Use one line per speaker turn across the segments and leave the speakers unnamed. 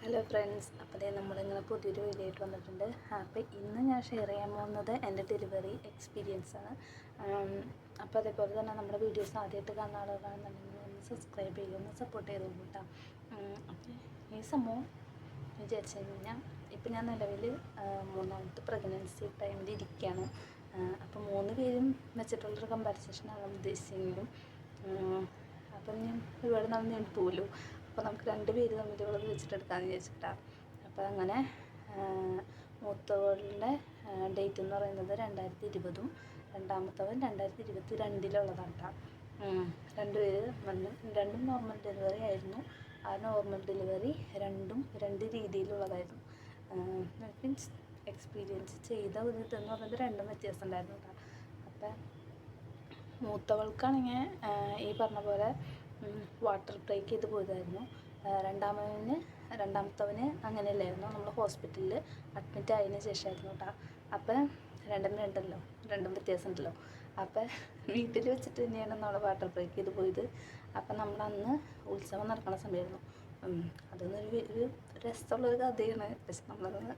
Hello friends, അപ്പോൾ നമ്മളിങ്ങനെ പുതിയൊരു വീഡിയോ ആയിട്ട് വന്നിട്ടുണ്ട്. അപ്പോൾ ഇന്ന് ഞാൻ ഷെയർ ചെയ്യാൻ പോകുന്നത് എൻ്റെ ഡെലിവറി എക്സ്പീരിയൻസാണ്. അപ്പോൾ അതേപോലെ തന്നെ നമ്മുടെ വീഡിയോസ് ആദ്യമായിട്ട് കാണുന്ന ആളുകളാണെന്നുണ്ടെങ്കിൽ ഒന്ന് സബ്സ്ക്രൈബ് ചെയ്യുക, ഒന്ന് സപ്പോർട്ട് ചെയ്ത് കൂട്ടാ. അപ്പോൾ ഈ സംഭവം വിചാരിച്ചു കഴിഞ്ഞാൽ ഇപ്പം ഞാൻ നിലവിൽ മൂന്നാമത്തെ പ്രഗ്നൻസി ടൈമിൽ ഇരിക്കുകയാണ്. അപ്പോൾ 3 പേരും വെച്ചിട്ടുള്ളൊരു കമ്പാരിസേഷനാണ് ഉദ്ദേശിച്ചെങ്കിലും അപ്പം ഞാൻ ഒരുപാട് നാൾ നീണ്ടു പോകുമല്ലോ. അപ്പോൾ നമുക്ക് 2 പേര് തമ്മിലുള്ളത് വെച്ചിട്ടെടുക്കാമെന്ന് വിചാരിച്ചിട്ടാണ്. അപ്പോൾ അങ്ങനെ മൂത്തവളുടെ ഡേറ്റ് എന്ന് പറയുന്നത് 2020, രണ്ടാമത്തവൻ 2022 കേട്ടോ. 2 പേര് വന്നു. രണ്ടും നോർമൽ ഡെലിവറി ആയിരുന്നു. ആ നോർമൽ ഡെലിവറി രണ്ടും 2 രീതിയിലുള്ളതായിരുന്നു. മീൻസ് എക്സ്പീരിയൻസ് ചെയ്ത ഒരു ഇതെന്ന് പറയുന്നത് രണ്ടും വ്യത്യാസം ഉണ്ടായിരുന്നു കേട്ടോ. അപ്പം മൂത്തവൾക്കാണെങ്കിൽ ഈ പറഞ്ഞ പോലെ വാട്ടർ ബ്രേക്ക് ചെയ്ത് പോയതായിരുന്നു. രണ്ടാമത്തവന് അങ്ങനെയല്ലായിരുന്നു. നമ്മൾ ഹോസ്പിറ്റലിൽ അഡ്മിറ്റ് ആയതിന് ശേഷമായിരുന്നു കേട്ടോ. അപ്പം രണ്ടും വ്യത്യാസം ഉണ്ടല്ലോ. അപ്പം വീട്ടിൽ വെച്ചിട്ട് തന്നെയാണ് നമ്മൾ വാട്ടർ ബ്രേക്ക് ചെയ്ത് പോയത്. അപ്പം നമ്മളന്ന് ഉത്സവം നടക്കുന്ന സമയമായിരുന്നു. അതൊന്നൊരു രസമുള്ളൊരു കഥയാണ്. പക്ഷെ നമ്മളതൊന്ന്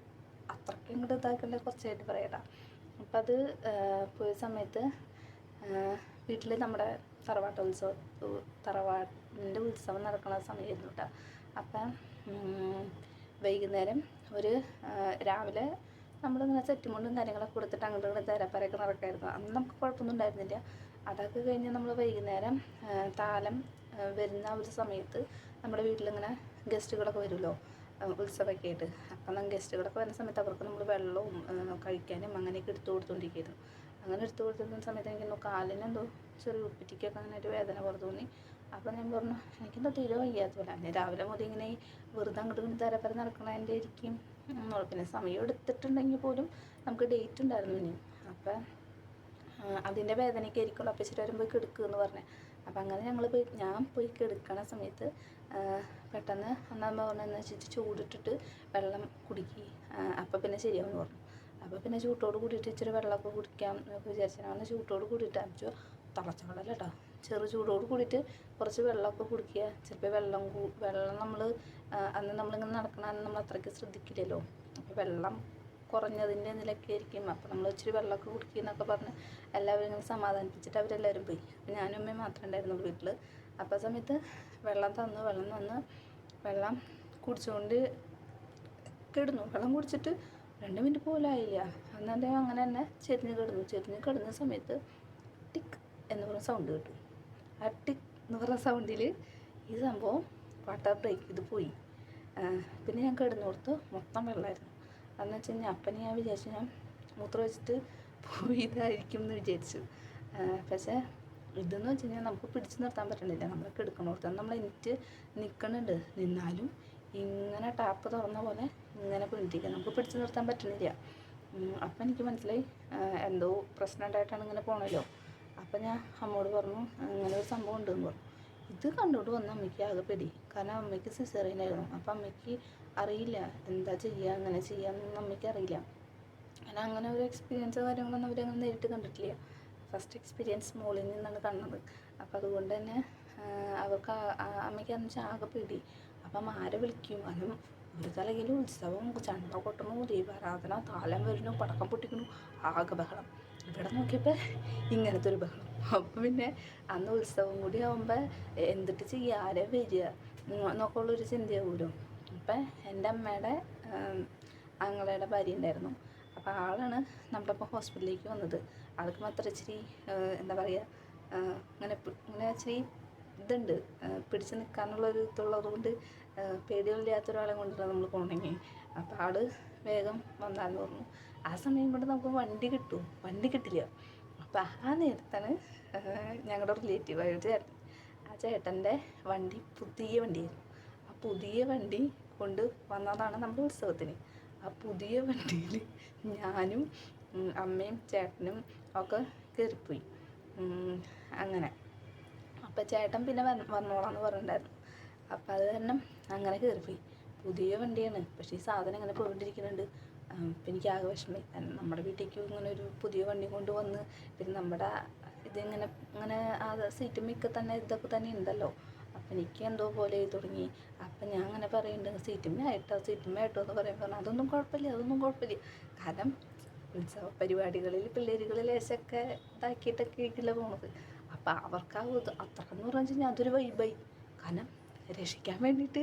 അത്രയ്ക്കും ഇങ്ങോട്ട് ഇതാക്കേണ്ട കുറച്ചായിട്ട് പറയട്ടാ. അപ്പം അത് പോയ സമയത്ത് വീട്ടിൽ നമ്മുടെ തറവാടിൻ്റെ ഉത്സവം നടക്കുന്ന സമയമായിരുന്നു കേട്ടോ. അപ്പം വൈകുന്നേരം രാവിലെ നമ്മളിങ്ങനെ സെറ്റും കൊണ്ടും കാര്യങ്ങളൊക്കെ കൊടുത്തിട്ട് അങ്ങോട്ട് ഇങ്ങോട്ട് തരപ്പരയൊക്കെ നടക്കായിരുന്നു. അന്ന് നമുക്ക് കുഴപ്പമൊന്നും ഉണ്ടായിരുന്നില്ല. അതൊക്കെ കഴിഞ്ഞ് നമ്മൾ വൈകുന്നേരം താലം വരുന്ന ഒരു സമയത്ത് നമ്മുടെ വീട്ടിലിങ്ങനെ ഗസ്റ്റുകളൊക്കെ വരുമല്ലോ, ഉത്സവമൊക്കെ ആയിട്ട്. അപ്പം ഗസ്റ്റുകളൊക്കെ വരുന്ന സമയത്ത് അവർക്ക് നമ്മൾ വെള്ളവും കഴിക്കാനും അങ്ങനെയൊക്കെ എടുത്തു കൊടുത്തുകൊണ്ടിരിക്കുന്നു. അങ്ങനെ എടുത്തു കൊടുത്തിരുന്ന സമയത്ത് എനിക്കെന്തോ കാലിനെന്തോ ചെറിയ ഉപ്പിറ്റിക്കൊക്കെ അങ്ങനെ ഒരു വേദന പോലെ തോന്നി. അപ്പോൾ ഞാൻ പറഞ്ഞു, എനിക്കെന്തോ തീരെ വയ്യാത്ത പോലെ. അങ്ങനെ രാവിലെ മുതൽ ഇങ്ങനെ വെറുതെ അങ്ങോട്ട് ഇങ്ങോട്ട് തരപ്പര നടക്കണതിൻ്റെ ആയിരിക്കും. പിന്നെ സമയം എടുത്തിട്ടുണ്ടെങ്കിൽ പോലും നമുക്ക് ഡേറ്റ് ഉണ്ടായിരുന്നു ഇനി. അപ്പം അതിൻ്റെ വേദനയ്ക്ക് ആയിരിക്കുള്ളൂ. അപ്പോൾ ഇച്ചിരി വരുമ്പോൾ കിടക്കുമെന്ന് പറഞ്ഞു. അപ്പം അങ്ങനെ ഞാൻ പോയി കിടക്കണ സമയത്ത് പെട്ടെന്ന് അന്നമ്മ പറഞ്ഞതെന്ന് വെച്ചിട്ട് ചൂടിട്ടിട്ട് വെള്ളം കുടിക്കുക, അപ്പം പിന്നെ ശരിയാവുമെന്ന് പറഞ്ഞു. അപ്പോൾ പിന്നെ ചൂട്ടോട് കൂടിയിട്ട് ഇച്ചിരി വെള്ളമൊക്കെ കുടിക്കാം എന്നൊക്കെ വിചാരിച്ചാൽ അങ്ങനെ ചൂട്ടോട് കൂടിയിട്ട് അഞ്ചോ തിളച്ച വെള്ളമല്ല കേട്ടോ, ചെറു ചൂടോട് കൂടിയിട്ട് കുറച്ച് വെള്ളമൊക്കെ കുടിക്കുക. ചിലപ്പോൾ വെള്ളം നമ്മൾ അന്ന് നമ്മളിങ്ങനെ നടക്കണ നമ്മൾ അത്രയ്ക്ക് ശ്രദ്ധിക്കില്ലല്ലോ. അപ്പോൾ വെള്ളം കുറഞ്ഞതിൻ്റെ ഇതിലൊക്കെ ആയിരിക്കും. അപ്പോൾ നമ്മൾ ഇച്ചിരി വെള്ളമൊക്കെ കുടിക്കുക എന്നൊക്കെ പറഞ്ഞ് എല്ലാവരും ഇങ്ങനെ സമാധാനിപ്പിച്ചിട്ട് അവരെല്ലാവരും പോയി. അപ്പോൾ ഞാനും അമ്മയും മാത്രമേ ഉണ്ടായിരുന്നുള്ളൂ വീട്ടിൽ. അപ്പോൾ ആ സമയത്ത് വെള്ളം തന്ന് വെള്ളം കുടിച്ചുകൊണ്ട് കിടന്നു. വെള്ളം കുടിച്ചിട്ട് 2 മിനിറ്റ് പോലും ആയില്ല. അന്നെ അങ്ങനെ തന്നെ ചെരിഞ്ഞ് കിടന്ന സമയത്ത് ടിക്ക് എന്ന് പറഞ്ഞ സൗണ്ട് കേട്ടു. ആ ടിക്ക് എന്ന് പറഞ്ഞ സൗണ്ടിൽ ഈ സംഭവം വാട്ടർ ബ്രേക്ക് ചെയ്ത് പോയി. പിന്നെ ഞാൻ കിടന്നോടത്ത് മൊത്തം വെള്ളമായിരുന്നു. അതെന്ന് വെച്ച് കഴിഞ്ഞാൽ അപ്പം ഞാൻ വിചാരിച്ചു ഞാൻ മൂത്രം വെച്ചിട്ട് പോയതായിരിക്കും എന്ന് വിചാരിച്ചു. പക്ഷേ ഇതെന്ന് വെച്ച് കഴിഞ്ഞാൽ നമുക്ക് പിടിച്ച് നിർത്താൻ പറ്റണില്ല. നമ്മൾ കിടക്കണോടത്ത് നമ്മൾ എനിക്ക് നിൽക്കണുണ്ട്, നിന്നാലും ഇങ്ങനെ ടാപ്പ് തുറന്ന പോലെ ഇങ്ങനെ പിടിക്കുക, നമുക്ക് പിടിച്ച് നിർത്താൻ പറ്റണില്ല. അപ്പം എനിക്ക് മനസ്സിലായി എന്തോ പ്രശ്നം ഉണ്ടായിട്ടാണ് ഇങ്ങനെ പോകണമല്ലോ. അപ്പം ഞാൻ അമ്മയോട് പറഞ്ഞു അങ്ങനെ ഒരു സംഭവം ഉണ്ടെന്ന് പറഞ്ഞു. ഇത് കണ്ടോണ്ട് വന്ന അമ്മയ്ക്ക് ആകെ പേടി. കാരണം അമ്മയ്ക്ക് സിസേറിയനായിരുന്നു. അപ്പം അമ്മയ്ക്ക് അറിയില്ല എന്താ ചെയ്യുക, അങ്ങനെ ചെയ്യാമെന്നൊന്നും അമ്മയ്ക്ക് അറിയില്ല. അങ്ങനെ ഒരു എക്സ്പീരിയൻസ് കാര്യങ്ങളൊന്നും അവരങ്ങനെ നേരിട്ട് കണ്ടിട്ടില്ല. ഫസ്റ്റ് എക്സ്പീരിയൻസ് മോളിൽ നിന്നാണ് കാണുന്നത്. അപ്പോൾ അതുകൊണ്ട് തന്നെ അവർക്ക് അമ്മയ്ക്ക് എന്ന് വെച്ചാൽ ആകെ പേടി. അപ്പം ആരെ വിളിക്കും? കാരണം ഒരു തലയിൽ ഉത്സവം, ചണ്ട കൊട്ടണു, ദീപാരാധന, താലം വരുന്നു, പടക്കം പൊട്ടിക്കണു, ആകെ ബഹളം. ഇവിടെ നോക്കിയപ്പോൾ ഇങ്ങനത്തെ ഒരു ബഹളം. അപ്പം പിന്നെ അന്ന് ഉത്സവം കൂടി ആകുമ്പോൾ എന്തിട്ട് ചെയ്യുക, ആരെ വരിക എന്നൊക്കെയുള്ളൊരു ചിന്തയാവുമല്ലോ. അപ്പം എൻ്റെ അമ്മയുടെ ആങ്ങളയുടെ ഭാര്യ ഉണ്ടായിരുന്നു. അപ്പോൾ ആളാണ് നമ്മുടെ ഇപ്പോൾ ഹോസ്പിറ്റലിലേക്ക് വന്നത്. ആൾക്ക് മാത്രം ഇച്ചിരി എന്താ പറയുക, ഇങ്ങനെ ഇച്ചിരി ഇതുണ്ട്, പിടിച്ച് നിൽക്കാനുള്ളൊരു ഇതുള്ളത് കൊണ്ട് പേടിയില്ലാത്തൊരാളെ കൊണ്ടിട്ടാണ് നമ്മൾ പോകണമെങ്കിൽ. അപ്പോൾ ആൾ വേഗം വന്നാലെന്ന് പറഞ്ഞു. ആ സമയം കൊണ്ട് നമുക്ക് വണ്ടി കിട്ടില്ല. അപ്പോൾ ആ നേരത്താണ് ഞങ്ങളുടെ റിലേറ്റീവായ ചേട്ടൻ, ആ ചേട്ടൻ്റെ വണ്ടി പുതിയ വണ്ടിയായിരുന്നു. ആ പുതിയ വണ്ടി കൊണ്ട് വന്നതാണ് നമ്മുടെ ഉത്സവത്തിന്. ആ പുതിയ വണ്ടിയിൽ ഞാനും അമ്മയും ചേട്ടനും ഒക്കെ കയറിപ്പോയി. അങ്ങനെ അപ്പം ചേട്ടൻ പിന്നെ വന്നോളാന്ന് പറഞ്ഞിട്ടുണ്ടായിരുന്നു. അപ്പം അത് കാരണം അങ്ങനെ കയറിപ്പോയി. പുതിയ വണ്ടിയാണ്, പക്ഷേ ഈ സാധനം ഇങ്ങനെ പോയിക്കൊണ്ടിരിക്കുന്നുണ്ട്. അപ്പം എനിക്ക് ആകെ വിഷമമായി. നമ്മുടെ വീട്ടിലേക്ക് ഇങ്ങനെ ഒരു പുതിയ വണ്ടി കൊണ്ടുവന്ന് പിന്നെ നമ്മുടെ ഇതിങ്ങനെ ആ സീറ്റും മിക്ക തന്നെ ഇതൊക്കെ തന്നെ ഉണ്ടല്ലോ. അപ്പം എനിക്ക് എന്തോ പോലെ തുടങ്ങി. അപ്പം ഞാൻ അങ്ങനെ പറയുന്നുണ്ട് സീറ്റുമ്മയായിട്ടോ എന്ന് പറയുമ്പോൾ അതൊന്നും കുഴപ്പമില്ല. കാരണം ഉത്സവ പരിപാടികളിൽ പിള്ളേരുകൾ ലേശമൊക്കെ ഇതാക്കിയിട്ടൊക്കെ ആയിട്ടില്ല പോണത്. അപ്പം അവർക്ക് അത്രയെന്ന് പറഞ്ഞു കഴിഞ്ഞാൽ അതൊരു വൈബായി. കാരണം രക്ഷിക്കാൻ വേണ്ടിയിട്ട്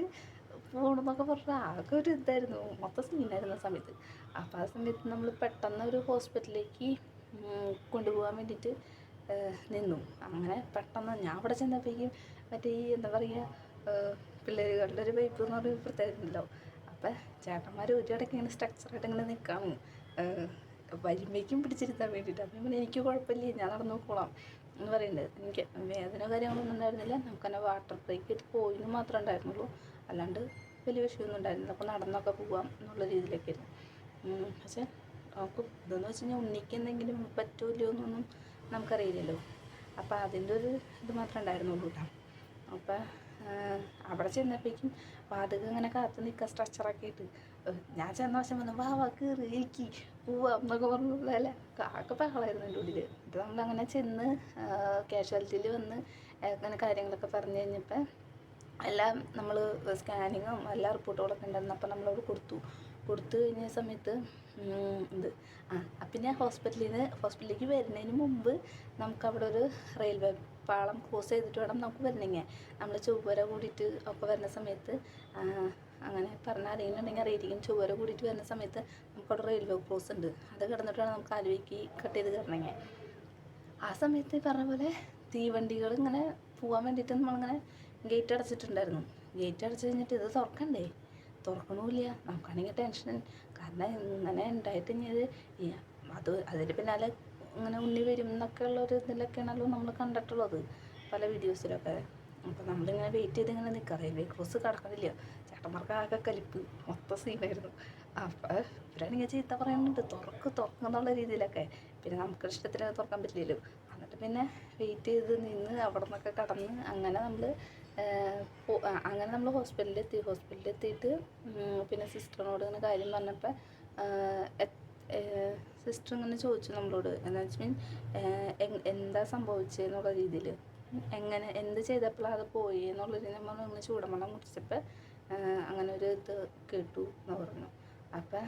പോകണമെന്നൊക്കെ പറഞ്ഞാൽ ആകെ ഒരു ഇതായിരുന്നു, മൊത്തം സീനായിരുന്ന സമയത്ത്. അപ്പോൾ ആ സമയത്ത് നമ്മൾ പെട്ടെന്ന് ഒരു ഹോസ്പിറ്റലിലേക്ക് കൊണ്ടുപോകാൻ വേണ്ടിയിട്ട് നിന്നു. അങ്ങനെ പെട്ടെന്ന് ഞാൻ അവിടെ ചെന്നപ്പോഴേക്കും മറ്റേ ഈ എന്താ പറയുക പിള്ളേരുകളുടെ ഒരു വൈബ് എന്ന് പറയുന്ന പ്രത്യേകതയുണ്ടല്ലോ. അപ്പം ചേട്ടന്മാർ ഒരു ഇടയ്ക്ക് ഇങ്ങനെ സ്ട്രക്ചറായിട്ട് ഇങ്ങനെ നിൽക്കാണ് വരുമ്പോഴേക്കും പിടിച്ചിരുത്താൻ വേണ്ടിയിട്ട്. അപ്പം എനിക്ക് കുഴപ്പമില്ല, ഞാൻ നടന്നു നോക്കോളാം എന്ന് പറയുന്നത്. എനിക്ക് വേദന കാര്യങ്ങളൊന്നും ഉണ്ടായിരുന്നില്ല. നമുക്ക് തന്നെ വാട്ടർ ബ്രേക്ക് ചെയ്ത് പോയിന്ന് മാത്രമേ ഉണ്ടായിരുന്നുള്ളൂ, അല്ലാണ്ട് വലിയ വിഷയമൊന്നും ഉണ്ടായിരുന്നില്ല. അപ്പോൾ നടന്നൊക്കെ പോവാം എന്നുള്ള രീതിയിലൊക്കെ ആയിരുന്നു. പക്ഷേ നമുക്ക് ഇതെന്ന് വെച്ച് കഴിഞ്ഞാൽ ഉണ്ണിക്ക് എന്തെങ്കിലും പറ്റുമല്ലോ എന്നൊന്നും നമുക്കറിയില്ലല്ലോ. അപ്പോൾ അതിൻ്റെ ഒരു ഇത് മാത്രമേ ഉണ്ടായിരുന്നുള്ളൂ കേട്ടോ. അപ്പം അവിടെ ചെന്നപ്പോഴേക്കും വാതിൽ ഇങ്ങനെ കാത്തു നിൽക്കുക സ്ട്രക്ചറൊക്കെ ആയിട്ട്. ഞാൻ ചെന്ന വശം വന്നു വാ കയറി എനിക്ക് പോവാം എന്നൊക്കെ പറഞ്ഞതല്ല, ആകെ ബഹളമായിരുന്നു എൻ്റെ ഉള്ളിൽ. ഇത് നമ്മളങ്ങനെ ചെന്ന് കാഷ്വാലിറ്റിയിൽ വന്ന് അങ്ങനെ കാര്യങ്ങളൊക്കെ പറഞ്ഞു കഴിഞ്ഞപ്പോൾ എല്ലാം നമ്മൾ സ്കാനിങ്ങും എല്ലാ റിപ്പോർട്ടുകളൊക്കെ ഉണ്ടായിരുന്നു. അപ്പം നമ്മളവിടെ കൊടുത്തു കഴിഞ്ഞ സമയത്ത് പിന്നെ ഹോസ്പിറ്റലിലേക്ക് വരുന്നതിന് മുമ്പ് നമുക്കവിടെ ഒരു റെയിൽവേ പാളം ക്രോസ് ചെയ്തിട്ട് വേണം നമുക്ക് വരണമെങ്കിൽ. നമ്മൾ ചൊവ്വര കൂടിയിട്ട് ഒക്കെ വരുന്ന സമയത്ത് അങ്ങനെ പറഞ്ഞാൽ അറിയുന്നുണ്ടെങ്കിൽ അറിയിരിക്കും. ചൊവ്വര കൂടിയിട്ട് വരുന്ന സമയത്ത് നമുക്കവിടെ റെയിൽവേ ക്രോസ് ഉണ്ട്, അത് കിടന്നിട്ട് വേണം നമുക്ക് ആലുവയ്ക്ക് കട്ട് ചെയ്ത് കയറണമെങ്കിൽ. ആ സമയത്ത് പറഞ്ഞ പോലെ തീവണ്ടികൾ ഇങ്ങനെ പോകാൻ വേണ്ടിയിട്ട് നമ്മളിങ്ങനെ ഗേറ്റ് അടച്ചിട്ടുണ്ടായിരുന്നു. ഗേറ്റ് അടച്ചു കഴിഞ്ഞിട്ട് ഇത് തുറക്കണമില്ല. നമുക്കാണെങ്കിൽ ടെൻഷൻ. കാരണം ഇങ്ങനെ ഉണ്ടായിട്ട് ഇനി അതിൽ പിന്നാലെ ഇങ്ങനെ ഉണ്ണി വരും എന്നൊക്കെ ഉള്ളൊരു ഇതിലൊക്കെയാണല്ലോ നമ്മൾ കണ്ടിട്ടുള്ളത് പല വീഡിയോസിലൊക്കെ. അപ്പോൾ നമ്മളിങ്ങനെ വെയിറ്റ് ചെയ്ത് ഇങ്ങനെ നിൽക്കുക. Railway cross കിടക്കണില്ല. ചേട്ടന്മാർക്ക് ആകെ കലിപ്പ്, മൊത്തം സീനായിരുന്നു. അപ്പോൾ ഇവരാണെങ്കിൽ ചീത്ത പറയുന്നുണ്ട് തുറക്കുന്നുള്ള രീതിയിലൊക്കെ. പിന്നെ നമുക്ക് ഇഷ്ടത്തിന് തുറക്കാൻ പറ്റില്ലല്ലോ. എന്നിട്ട് പിന്നെ വെയിറ്റ് ചെയ്ത് നിന്ന് അവിടെ നിന്നൊക്കെ കടന്ന് അങ്ങനെ നമ്മൾ ഹോസ്പിറ്റലിലെത്തിയിട്ട് പിന്നെ സിസ്റ്ററിനോട് ഇങ്ങനെ കാര്യം പറഞ്ഞപ്പോൾ സിസ്റ്റർ ഇങ്ങനെ ചോദിച്ചു നമ്മളോട്, എന്താ വെച്ചാൽ എന്താ സംഭവിച്ചതെന്നുള്ള രീതിയിൽ, എന്ത് ചെയ്തപ്പോഴാണ് അത് പോയി എന്നുള്ളത് നമ്മൾ ചൂടുവെള്ളം കുടിച്ചപ്പോൾ അങ്ങനെ ഒരു ഇത് കേട്ടു എന്ന് പറഞ്ഞു. അപ്പം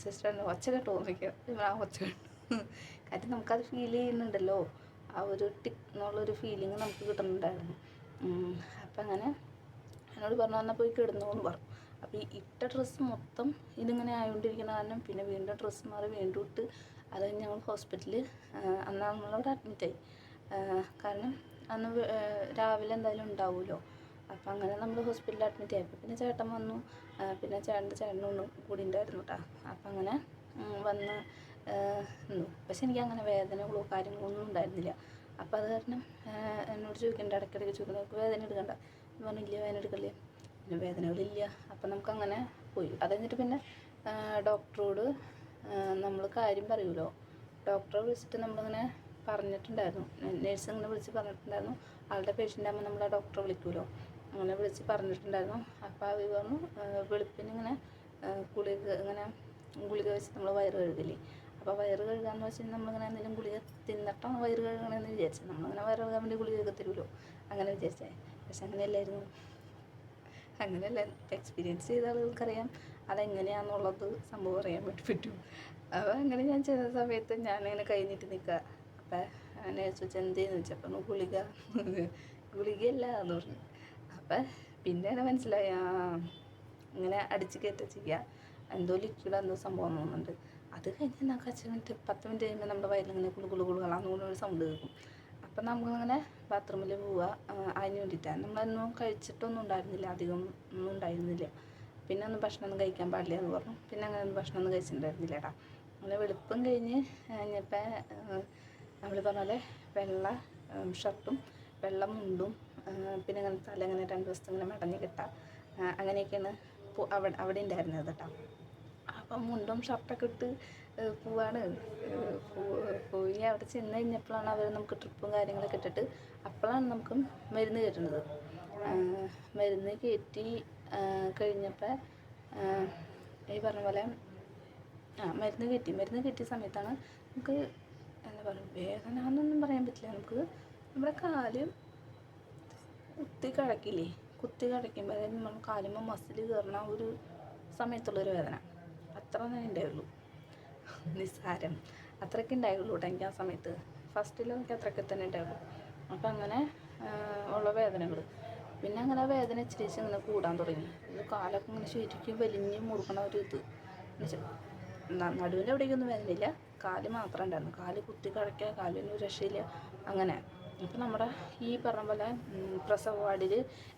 സിസ്റ്ററിന് ഒച്ച കേട്ടോ നോക്കിയാൽ ആ ഒച്ച കേട്ടു. കാര്യം നമുക്കത് ഫീൽ ചെയ്യുന്നുണ്ടല്ലോ, ആ ഒരു ടിക്ക് എന്നുള്ളൊരു ഫീലിംഗ് നമുക്ക് കിട്ടുന്നുണ്ടായിരുന്നു. അപ്പം അങ്ങനെ എന്നോട് പറഞ്ഞു എന്നാൽ പോയി കിടന്നോന്ന് പറഞ്ഞു. അപ്പോൾ ഈ ഇട്ട ഡ്രസ്സ് മൊത്തം ഇതിങ്ങനെ ആയതുകൊണ്ടിരിക്കുന്ന കാരണം പിന്നെ വീണ്ടും ഡ്രസ്സ് മാറി വീണ്ടും ഇട്ട് അത് കഴിഞ്ഞ് ഞങ്ങൾ ഹോസ്പിറ്റലിൽ അന്ന് നമ്മളവിടെ അഡ്മിറ്റായി. കാരണം അന്ന് രാവിലെ എന്തായാലും ഉണ്ടാവുമല്ലോ. അപ്പം അങ്ങനെ നമ്മൾ ഹോസ്പിറ്റലിൽ അഡ്മിറ്റ് ആയപ്പോൾ പിന്നെ ചേട്ടൻ വന്നു. പിന്നെ ചേട്ടനൊന്നും കൂടി ഉണ്ടായിരുന്നു കേട്ടോ. അപ്പം അങ്ങനെ വന്ന് നിന്നു. പക്ഷെ എനിക്ക് അങ്ങനെ വേദനകളോ കാര്യങ്ങളോ ഒന്നും ഉണ്ടായിരുന്നില്ല. അപ്പോൾ അത് കാരണം എന്നോട് ചോദിക്കേണ്ട, ഇടയ്ക്കിടയ്ക്ക് ചോദിക്കണം നമുക്ക് വേദന എടുക്കണ്ട. പറഞ്ഞില്ല, വേദന എടുക്കല്ലേ. പിന്നെ വേദനകളില്ല. അപ്പം നമുക്കങ്ങനെ പോയി. അത് കഴിഞ്ഞിട്ട് പിന്നെ ഡോക്ടറോട് നമ്മൾ കാര്യം പറയുമല്ലോ, ഡോക്ടറെ വിളിച്ചിട്ട് നമ്മളിങ്ങനെ പറഞ്ഞിട്ടുണ്ടായിരുന്നു. നേഴ്സ് ഇങ്ങനെ വിളിച്ച് പറഞ്ഞിട്ടുണ്ടായിരുന്നു, ആളുടെ പേഷ്യൻ്റ് ആകുമ്പോൾ നമ്മൾ ആ ഡോക്ടറെ വിളിക്കുമല്ലോ, അങ്ങനെ വിളിച്ച് പറഞ്ഞിട്ടുണ്ടായിരുന്നു. അപ്പോൾ അവർ പറഞ്ഞു വെളുപ്പിന് ഇങ്ങനെ ഗുളിക വെച്ച് നമ്മൾ വയറ് കഴുകില്ലേ. അപ്പോൾ വയറ് കഴുകാന്ന് വെച്ചാൽ നമ്മളിങ്ങനെ എന്തെങ്കിലും ഗുളിക തിന്നിട്ടാണ് വയറ് കഴുകണമെന്ന് വിചാരിച്ചത്. നമ്മളിങ്ങനെ വയറ് കഴുകാൻ വേണ്ടി ഗുളികയൊക്കെ തരുമല്ലോ, അങ്ങനെ വിചാരിച്ചേ. പക്ഷെ അങ്ങനെയല്ലായിരുന്നു. എക്സ്പീരിയൻസ് ചെയ്ത ആളുകൾക്കറിയാം അതെങ്ങനെയാണെന്നുള്ളത് സംഭവം അറിയാൻ വേണ്ടി പറ്റും. അപ്പോൾ അങ്ങനെ ഞാൻ ചെയ്യുന്ന സമയത്ത് ഞാനിങ്ങനെ കഴിഞ്ഞിട്ട് നിൽക്കുക. അപ്പം നേഴ്സ് വെച്ച് എന്തെന്ന് വെച്ചപ്പോൾ ഗുളികയല്ല എന്ന് പറഞ്ഞു. അപ്പം പിന്നെയാണ് മനസ്സിലായി ഇങ്ങനെ അടിച്ച് കയറ്റ ചെയ്യുക, എന്തോ ലിക്വിഡ് എന്തോ സംഭവം തോന്നുന്നുണ്ട്. അത് കഴിഞ്ഞ് നമുക്ക് 10 മിനിറ്റ് കഴിയുമ്പോൾ നമ്മുടെ വയറിലിങ്ങനെ കുളുകുളാന്നൊരു സൗണ്ട് കേൾക്കും. അപ്പം നമ്മളിങ്ങനെ ബാത്റൂമിൽ പോവുക അതിന് വേണ്ടിയിട്ടാണ്. നമ്മളൊന്നും കഴിച്ചിട്ടൊന്നും ഉണ്ടായിരുന്നില്ല, അധികം ഒന്നും ഉണ്ടായിരുന്നില്ല. പിന്നെ ഒന്നും ഭക്ഷണമൊന്നും കഴിക്കാൻ പാടില്ല എന്ന് പറഞ്ഞു. പിന്നെ അങ്ങനെ ഒന്നും ഭക്ഷണമൊന്നും കഴിച്ചിട്ടുണ്ടായിരുന്നില്ല കേട്ടോ. അങ്ങനെ വെളുപ്പം കഴിഞ്ഞ് കഴിഞ്ഞപ്പോൾ നമ്മൾ പറഞ്ഞ പോലെ വെള്ള ഷർട്ടും വെള്ള മുണ്ടും പിന്നെ ഇങ്ങനെ തല ഇങ്ങനെ 2 ദിവസത്തെ ഇങ്ങനെ മടഞ്ഞ് കിട്ടുക, അങ്ങനെയൊക്കെയാണ് അവിടെ ഉണ്ടായിരുന്നത് കേട്ടോ. അപ്പം മുണ്ടും ഷർട്ടൊക്കെ ഇട്ട് പോവാണ്. പോയി അവിടെ ചെന്ന് കഴിഞ്ഞപ്പോഴാണ് അവർ നമുക്ക് ട്രിപ്പും കാര്യങ്ങളൊക്കെ ഇട്ടിട്ട് അപ്പോഴാണ് നമുക്ക് മരുന്ന് കയറ്റുന്നത്. മരുന്ന് കയറ്റി കഴിഞ്ഞപ്പോൾ ഈ പറഞ്ഞ പോലെ മരുന്ന് കയറ്റിയ സമയത്താണ് നമുക്ക് എന്താ പറയുക വേദന എന്നൊന്നും പറയാൻ പറ്റില്ല. നമുക്ക് നമ്മുടെ കാല് കുത്തി കഴക്കില്ലേ, കുത്തി കഴക്കുമ്പോൾ അതായത് നമ്മൾ കാലുമ്പോൾ മസിൽ കയറുന്ന ഒരു സമയത്തുള്ളൊരു വേദന അത്ര തന്നെ ഉണ്ടായുള്ളൂ. നിസ്സാരം അത്രയ്ക്ക് ഉണ്ടായുള്ളൂ കേട്ടോ എനിക്ക് ആ സമയത്ത്. ഫസ്റ്റിൽ എനിക്ക് അത്രയ്ക്ക് തന്നെ ഉണ്ടായുള്ളൂ. അപ്പം അങ്ങനെ ഉള്ള വേദനകൾ പിന്നെ അങ്ങനെ വേദന ഇച്ചിരി ഇങ്ങനെ കൂടാൻ തുടങ്ങി. ഇത് കാലൊക്കെ ഇങ്ങനെ ശരിക്കും വലിഞ്ഞ് മുറുകണ ഒരു ഇത് നടുവിൻ്റെ എവിടേക്കൊന്നും വേദനയില്ല, കാല് മാത്രം ഉണ്ടായിരുന്നു. കാല് കുത്തി കഴക്കുക, കാലിന് ഒരു രക്ഷയില്ല അങ്ങനെ. ഇപ്പം നമ്മുടെ ഈ പറഞ്ഞ പോലെ പ്രസവ വാർഡിൽ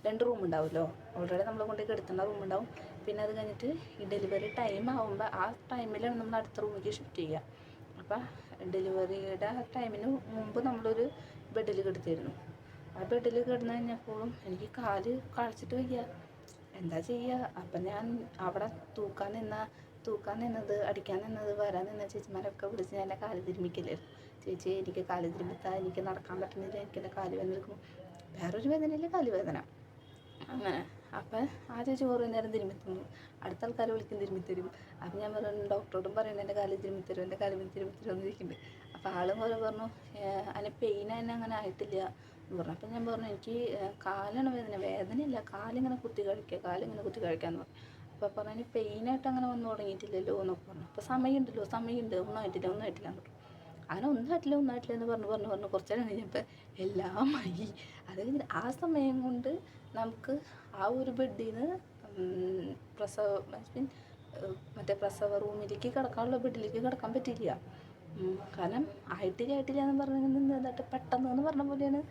2 റൂം ഉണ്ടാവുമല്ലോ. ഓൾറെഡി നമ്മൾ കൊണ്ട് കിടത്തുന്ന റൂമുണ്ടാവും. പിന്നെ അത് കഴിഞ്ഞിട്ട് ഈ ഡെലിവറി ടൈം ആകുമ്പോൾ ആ ടൈമിലാണ് നമ്മൾ അടുത്ത റൂമിലേക്ക് ഷിഫ്റ്റ് ചെയ്യുക. അപ്പം ഡെലിവറിയുടെ ടൈമിന് മുമ്പ് നമ്മളൊരു ബെഡിൽ കിടത്തിയിരുന്നു. ആ ബെഡിൽ കിടന്നു കഴിഞ്ഞപ്പോഴും എനിക്ക് കാല് കാണിച്ചിട്ട് വയ്യ, എന്താ ചെയ്യുക. അപ്പം ഞാൻ അവിടെ തൂക്കാൻ നിന്നത്, അടിക്കാൻ നിന്നത്, വരാൻ നിന്ന ചേച്ചിമാരൊക്കെ വിളിച്ച് ഞാൻ എൻ്റെ കാല് തിരുമ്മിക്കലായിരുന്നു. ചേച്ചി എനിക്ക് കാല് തിരുമ്മിത്താ, എനിക്ക് നടക്കാൻ പറ്റുന്നില്ല, എനിക്കെൻ്റെ കാല് വേദന എടുക്കും. വേറൊരു വേദനയില്ല, കാല് വേദന അങ്ങനെ. അപ്പം ആ ചേച്ചി കുറേ നേരം തിരുമ്മിത്തന്നു. അടുത്ത ആൾക്കാർ വിളിക്കും തിരുമ്മിത്തരും. അപ്പം ഞാൻ പറഞ്ഞു ഡോക്ടറോടും പറയുന്നത് എൻ്റെ കാല് തിരുമ്മിത്തരും, എൻ്റെ കാല് തിരുമ്മിത്തരും എന്ന് ഇരിക്കുന്നുണ്ട്. അപ്പോൾ ആളും പോലെ പറഞ്ഞു അതിന് പെയിൻ തന്നെ അങ്ങനെ ആയിട്ടില്ല എന്ന് പറഞ്ഞു. അപ്പം ഞാൻ പറഞ്ഞു എനിക്ക് കാലാണ് വേദനയില്ല, കാലിങ്ങനെ കുത്തി കഴിക്കുക, കാലിങ്ങനെ കുത്തി കഴിക്കാമെന്ന് പറഞ്ഞു. അപ്പോൾ പറഞ്ഞു പെയിനായിട്ട് അങ്ങനെ വന്നു തുടങ്ങിയിട്ടില്ലല്ലോ എന്നൊക്കെ പറഞ്ഞു. അപ്പോൾ സമയമുണ്ട്, ഒന്നും ആയിട്ടില്ല എന്ന് പറഞ്ഞു. അങ്ങനെ ഒന്നും ആയിട്ടില്ല എന്ന് പറഞ്ഞു കുറച്ച് നേരം കഴിഞ്ഞപ്പോൾ എല്ലാം ആയി. അത് കഴിഞ്ഞിട്ട് ആ സമയം കൊണ്ട് നമുക്ക് ആ ഒരു ബെഡിൽ നിന്ന് പ്രസവ റൂമിലേക്ക് കിടക്കാനുള്ള ബെഡിലേക്ക് കിടക്കാൻ പറ്റില്ല. കാരണം ആയിട്ടില്ല എന്ന് പറഞ്ഞിട്ട് പെട്ടെന്ന് പറഞ്ഞ പോലെയാണ്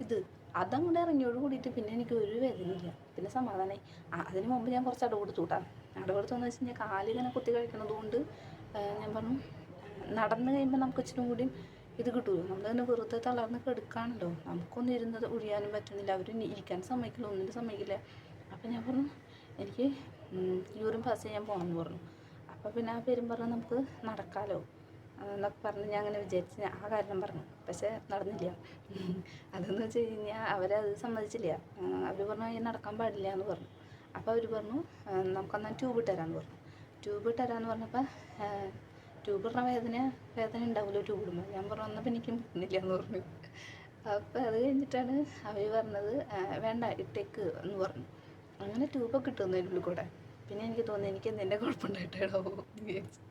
ഇത്. അതങ്ങോട്ട് ഇറങ്ങിയോട് കൂടിയിട്ട് പിന്നെ എനിക്ക് ഒരു വേദനയില്ല, പിന്നെ സമാധാനമായി. അതിന് മുമ്പ് ഞാൻ കുറച്ച് അടവെടുത്തു വെച്ച് കഴിഞ്ഞാൽ കാലിങ്ങനെ കുത്തി കഴിക്കണത് കൊണ്ട് ഞാൻ പറഞ്ഞു നടന്നു കഴിയുമ്പോൾ നമുക്ക് ഇച്ചിരി കൂടിയും ഇത് കിട്ടുമല്ലോ. നമ്മളതിന് വെറുതെ തളർന്ന് കിടക്കുകയാണല്ലോ, നമുക്കൊന്നും ഇരുന്നത് ഒഴിയാനും പറ്റുന്നില്ല, അവർ ഇരിക്കാൻ സമ്മതിക്കില്ല, ഒന്നിനും സമ്മതിക്കില്ല. അപ്പം ഞാൻ പറഞ്ഞു എനിക്ക് യൂറിൻ പാസ് ചെയ്യാൻ പോകണമെന്ന് പറഞ്ഞു. അപ്പോൾ പിന്നെ ആ പേരും പറഞ്ഞ് നമുക്ക് നടക്കാമല്ലോ എന്നൊക്കെ പറഞ്ഞ് ഞാൻ അങ്ങനെ വിചാരിച്ച് ആ കാരണം പറഞ്ഞു. പക്ഷേ നടന്നില്ല. അതെന്ന് വെച്ച് കഴിഞ്ഞാൽ അവരത് സമ്മതിച്ചില്ല. അവർ പറഞ്ഞു നടക്കാൻ പാടില്ല എന്ന് പറഞ്ഞു. അപ്പോൾ അവർ പറഞ്ഞു നമുക്കെന്നാൽ ട്യൂബ് ഇട്ടുതരാമെന്ന് പറഞ്ഞു. ട്യൂബ് ഇട്ടുതരാമെന്ന് പറഞ്ഞപ്പോൾ ട്യൂബ് ഇടുന്ന വേദന ഉണ്ടാവുമല്ലോ ട്യൂബ് ഇടുമ്പോൾ. ഞാൻ പറഞ്ഞു എന്നപ്പോൾ എനിക്കും പറ്റുന്നില്ല എന്ന് പറഞ്ഞു. അപ്പോൾ അത് കഴിഞ്ഞിട്ടാണ് അവർ പറഞ്ഞത് വേണ്ട ഇട്ടേക്ക് എന്ന് പറഞ്ഞു. അങ്ങനെ ട്യൂബൊക്കെ ഇട്ടുന്നു അതിൻ്റെ ഉള്ളിൽ കൂടെ. പിന്നെ എനിക്ക് തോന്നി എനിക്ക് എന്തിൻ്റെ കുഴപ്പമുണ്ടായിട്ടാണോ എന്ന് വിചാരിച്ചു.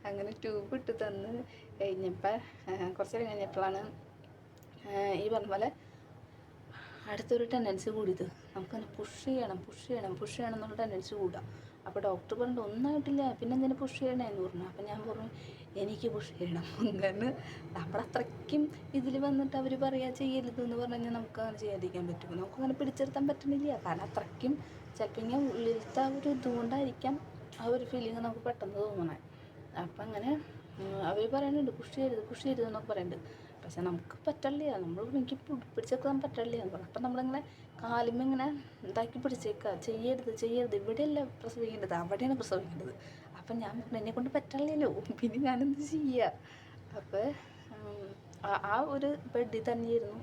അങ്ങനെ ട്യൂബ് ഇട്ട് തന്ന് കഴിഞ്ഞപ്പോൾ കുറച്ച് നേരം കഴിഞ്ഞപ്പോഴാണ് ഈ പറഞ്ഞ പോലെ അടുത്തൊരു ടെൻഡൻസി കൂടിയത്. നമുക്കങ്ങനെ പുഷ് ചെയ്യണം എന്നുള്ള ടെൻഡൻസി കൂടുക. അപ്പോൾ ഡോക്ടർ പറഞ്ഞു ഒന്നായിട്ടില്ല, പിന്നെ എന്തിനാ പുഷ് ചെയ്യണമെന്ന് പറഞ്ഞു. അപ്പം ഞാൻ പറഞ്ഞു എനിക്ക് പുഷ് ചെയ്യണം. അങ്ങനെ നമ്മളത്രയ്ക്കും ഇതിൽ വന്നിട്ട് അവർ പറയുക ചെയ്യരുതെന്ന് പറഞ്ഞു കഴിഞ്ഞാൽ നമുക്ക് അങ്ങനെ ചെയ്യാതിരിക്കാൻ പറ്റുമോ? നമുക്കങ്ങനെ പിടിച്ചെടുത്താൻ പറ്റുന്നില്ല. കാരണം അത്രയ്ക്കും ചിലപ്പോൾ ഇങ്ങനെ ഉള്ളിലത്തെ ആ ഒരു ഇതുകൊണ്ടായിരിക്കാം ആ ഒരു ഫീലിംഗ് നമുക്ക് പെട്ടെന്ന് തോന്നണേ. അപ്പം അങ്ങനെ അവർ പറയുന്നുണ്ട് പുഷ് ചെയ്യരുത് എന്നൊക്കെ പറയുന്നുണ്ട്. പക്ഷെ നമുക്ക് പറ്റില്ല, എനിക്ക് പിടിച്ചേക്കാൻ പറ്റില്ല എന്ന് പറഞ്ഞു. അപ്പം നമ്മളിങ്ങനെ കാലുമ്പോൾ ഇങ്ങനെ ഇതാക്കി പിടിച്ചേക്കുക, ചെയ്യരുത് ഇവിടെയല്ല പ്രസവിക്കേണ്ടത്, അവിടെയാണ് പ്രസവിക്കേണ്ടത്. അപ്പം ഞാൻ എന്നെക്കൊണ്ട് പറ്റില്ലല്ലോ, പിന്നെ ഞാനെന്ത് ചെയ്യുക. അപ്പോൾ ആ ഒരു ബെഡിൽ തന്നെയായിരുന്നു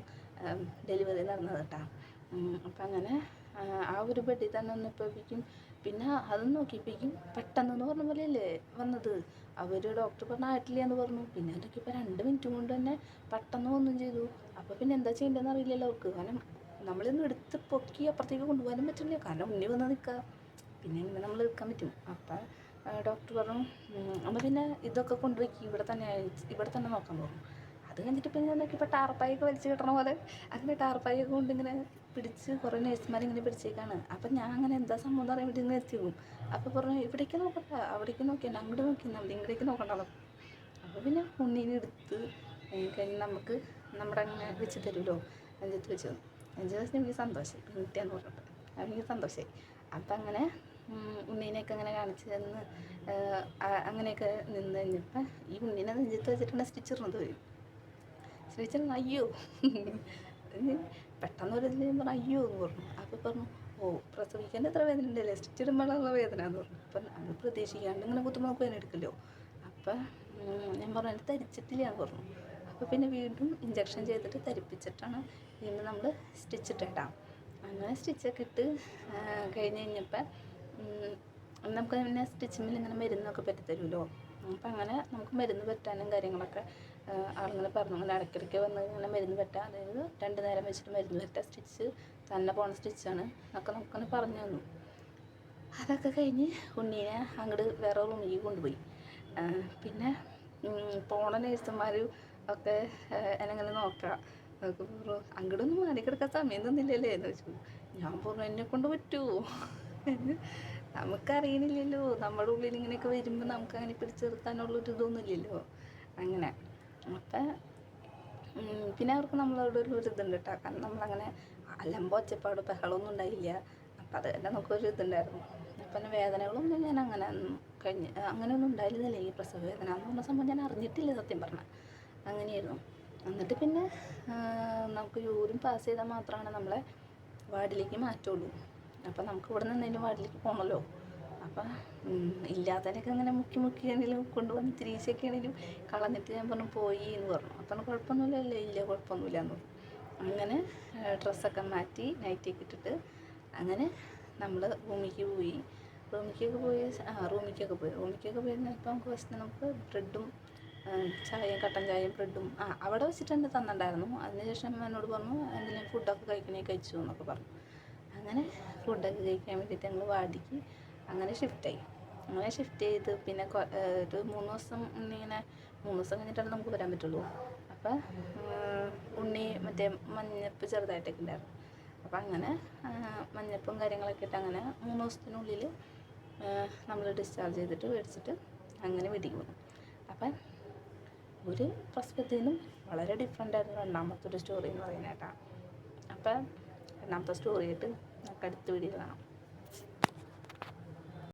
ഡെലിവറി നടന്നത് കേട്ടോ. അപ്പം അങ്ങനെ ആ ഒരു ബെഡിൽ തന്നെ വന്നപ്പോഴേക്കും പിന്നെ അതൊന്നും നോക്കിയപ്പോഴേക്കും പെട്ടെന്ന് പറഞ്ഞ പോലെയല്ലേ വന്നത്. അവർ ഡോക്ടർ ആയിട്ടില്ല എന്ന് പറഞ്ഞു. പിന്നെ അതൊക്കെ ഇപ്പോൾ 2 മിനിറ്റ് കൊണ്ട് തന്നെ പെട്ടെന്ന് ഒന്നും ചെയ്തു. അപ്പോൾ പിന്നെ എന്താ ചെയ്യേണ്ടതെന്ന് അറിയില്ലല്ലോ അവർക്ക്. കാരണം നമ്മളിന്ന് എടുത്ത് പൊക്കി അപ്പുറത്തേക്ക് കൊണ്ടുപോകാനും പറ്റില്ല, കാരണം ഉണ്ണി വന്ന് നിൽക്കുക, പിന്നെ ഇങ്ങനെ നമ്മൾ എടുക്കാൻ പറ്റും. അപ്പം ഡോക്ടർ പറഞ്ഞു അപ്പോൾ പിന്നെ ഇതൊക്കെ കൊണ്ടുപോയി ഇവിടെ തന്നെ നോക്കാൻ പറഞ്ഞു. അത് കഴിഞ്ഞിട്ട് പിന്നെ ഞാൻ നോക്കിയപ്പോൾ ടാർപ്പായൊക്കെ വലിച്ച് കിട്ടണ പോലെ അങ്ങനെ ടാർപ്പായൊക്കെ കൊണ്ട് ഇങ്ങനെ പിടിച്ച് കുറേ നേഴ്സുമാരിങ്ങനെ പിടിച്ചേക്കാണ്. അപ്പം ഞാൻ അങ്ങനെ എന്താ സംഭവം എന്ന് പറയാൻ വേണ്ടി ഇങ്ങനെ എത്തി പോകും. അപ്പോൾ പറഞ്ഞു ഇവിടേക്ക് നോക്കണ്ട, അവിടേക്ക് നോക്കിയാൽ അങ്ങോട്ട് നോക്കിയാൽ ഇങ്ങോട്ടേക്ക് നോക്കണ്ടല്ലോ. അപ്പോൾ പിന്നെ ഉണ്ണീനെ എടുത്ത് കഴിഞ്ഞ് നമുക്ക് നമ്മുടെ അങ്ങനെ വെച്ച് തരുമല്ലോ, നെഞ്ചത്ത് വെച്ച് എനിക്ക് സന്തോഷമായി കിട്ടിയാന്ന് പറഞ്ഞപ്പോൾ എനിക്ക് സന്തോഷമായി. അപ്പം അങ്ങനെ ഉണ്ണീനെയൊക്കെ അങ്ങനെ കാണിച്ച് തന്ന് അങ്ങനെയൊക്കെ നിന്ന് കഴിഞ്ഞപ്പോൾ ഈ ഉണ്ണീനെ നെഞ്ചത്ത് വെച്ചിട്ടാണ് സ്റ്റിച്ചിടുന്നത്. അയ്യോ പെട്ടെന്ന് ഒരു ഇതിൽ പറഞ്ഞു അയ്യോ എന്ന് പറഞ്ഞു. അപ്പോൾ പറഞ്ഞു പ്രസവിക്കാൻ എത്ര വേദന ഉണ്ടല്ലേ, സ്റ്റിച്ച് ഇടുമ്പോഴുള്ള വേദന എന്ന് പറഞ്ഞു. അപ്പം നമ്മൾ പ്രതീക്ഷിക്കാണ്ട് ഇങ്ങനെ കുത്തുമ്പോൾ നമുക്ക് വേദന എടുക്കല്ലോ. അപ്പം ഞാൻ പറഞ്ഞു അത് തരിച്ചിട്ടില്ല എന്ന് പറഞ്ഞു. അപ്പോൾ പിന്നെ വീണ്ടും ഇഞ്ചക്ഷൻ ചെയ്തിട്ട് തരിപ്പിച്ചിട്ടാണ് വീണ്ടും നമ്മൾ സ്റ്റിച്ച് ഇട്ടിട്ടാം. അങ്ങനെ സ്റ്റിച്ചൊക്കെ ഇട്ട് കഴിഞ്ഞ് കഴിഞ്ഞപ്പോൾ നമുക്ക് പിന്നെ സ്റ്റിച്ചിങ്ങിൽ ഇങ്ങനെ മരുന്നൊക്കെ പറ്റിത്തരുമല്ലോ. അപ്പം അങ്ങനെ നമുക്ക് മരുന്ന് പറ്റാനും കാര്യങ്ങളൊക്കെ ആളുകൾ പറഞ്ഞു. അങ്ങനെ ഇടയ്ക്കിടയ്ക്ക് വന്ന് ഇങ്ങനെ മരുന്ന് പറ്റാം, അതായത് 2 നേരം വെച്ചിട്ട് മരുന്ന് പറ്റാം, സ്റ്റിച്ച് തന്നെ പോണ സ്റ്റിച്ചാണ് എന്നൊക്കെ നമുക്കൊന്ന് പറഞ്ഞു തന്നു. അതൊക്കെ കഴിഞ്ഞ് ഉണ്ണീനെ അങ്ങോട്ട് വേറെ റൂമിലേക്ക് കൊണ്ടുപോയി. പിന്നെ പോണ നേഴ്സുമാരും ഒക്കെ എന്നെങ്ങനെ നോക്കുക, അങ്ങോട്ടൊന്നും മാറിക്കിടക്കാൻ സമയം തന്നില്ലല്ലേ എന്ന് വെച്ചു. ഞാൻ പറഞ്ഞു എന്നെ കൊണ്ട് പറ്റുമോ, നമുക്കറിയണില്ലല്ലോ, നമ്മുടെ ഉള്ളിൽ ഇങ്ങനെയൊക്കെ വരുമ്പോൾ നമുക്ക് അങ്ങനെ പിടിച്ചു നിർത്താനുള്ളൊരു ഇതൊന്നുമില്ലല്ലോ. അങ്ങനെ അപ്പം പിന്നെ അവർക്ക് നമ്മളോട് ഒരു ഇതുണ്ട് കേട്ടോ, കാരണം നമ്മളങ്ങനെ അലമ്പോ ഒച്ചപ്പാട് ബഹളമൊന്നും ഉണ്ടായില്ല. അപ്പം അത് തന്നെ നമുക്കൊരു ഇതുണ്ടായിരുന്നു. അപ്പം വേദനകളൊന്നും ഞാൻ അങ്ങനെ അങ്ങനെയൊന്നും ഉണ്ടായിരുന്നില്ല. ഈ പ്രസവ വേദന എന്ന് പറഞ്ഞ സംഭവം ഞാൻ അറിഞ്ഞിട്ടില്ല സത്യം പറഞ്ഞാൽ. അങ്ങനെയായിരുന്നു. എന്നിട്ട് പിന്നെ നമുക്ക് യൂറിൻ പാസ് ചെയ്താൽ മാത്രമാണ് നമ്മളെ വാർഡിലേക്ക് മാറ്റുള്ളൂ. അപ്പം നമുക്ക് ഇവിടെ നിന്ന് എന്തെങ്കിലും വാർഡിലേക്ക് പോകണമല്ലോ. അപ്പം ഇല്ലാത്തതിനൊക്കെ ഇങ്ങനെ മുക്കി ആണെങ്കിലും കൊണ്ടുവന്ന് തിരിച്ചൊക്കെ ആണെങ്കിലും കളഞ്ഞിട്ട് ഞാൻ പറഞ്ഞു പോയി എന്ന് പറഞ്ഞു. അപ്പം കുഴപ്പമൊന്നുമില്ലല്ലേ, ഇല്ല കുഴപ്പമൊന്നുമില്ല എന്ന് പറഞ്ഞു. അങ്ങനെ ഡ്രസ്സൊക്കെ മാറ്റി നൈറ്റിയൊക്കെ ഇട്ടിട്ട് അങ്ങനെ നമ്മൾ റൂമിലേക്ക് പോയി. റൂമിലേക്കൊക്കെ പോയി ഇപ്പം നമുക്ക് ഫസ്റ്റ് നമുക്ക് ബ്രെഡും ചായയും കട്ടൻ ചായയും ബ്രെഡും അവിടെ വെച്ചിട്ട് തന്നെ തന്നിട്ടുണ്ടായിരുന്നു. അതിനുശേഷം എന്നോട് പറഞ്ഞു എന്തെങ്കിലും ഫുഡൊക്കെ കഴിച്ചു എന്നൊക്കെ പറഞ്ഞു. അങ്ങനെ ഫുഡൊക്കെ കഴിക്കാൻ വേണ്ടിയിട്ട് ഞങ്ങൾ വാടിക്ക് അങ്ങനെ ഷിഫ്റ്റ് ചെയ്ത് പിന്നെ ഒരു 3 ദിവസം ഇങ്ങനെ 3 ദിവസം കഴിഞ്ഞിട്ടാണ് നമുക്ക് വരാൻ പറ്റുള്ളൂ. അപ്പം ഉണ്ണി മറ്റേ മഞ്ഞപ്പ് ചെറുതായിട്ടൊക്കെ ഉണ്ടായിരുന്നു. അപ്പം അങ്ങനെ മഞ്ഞപ്പും കാര്യങ്ങളൊക്കെ ഇട്ട് അങ്ങനെ 3 ദിവസത്തിനുള്ളിൽ നമ്മൾ ഡിസ്ചാർജ് ചെയ്തിട്ട് മേടിച്ചിട്ട് അങ്ങനെ വീട്ടിൽ പോകും. അപ്പം ഒരു പ്രസവത്തിൽ നിന്നും വളരെ ഡിഫറെൻ്റ് ആയിരുന്നു രണ്ടാമത്തെ ഒരു സ്റ്റോറി എന്ന് പറയുന്നത് കേട്ടോ. അപ്പം രണ്ടാമത്തെ സ്റ്റോറി ആയിട്ട് നമുക്ക് അടുത്ത വീഡിയോ കാണാം.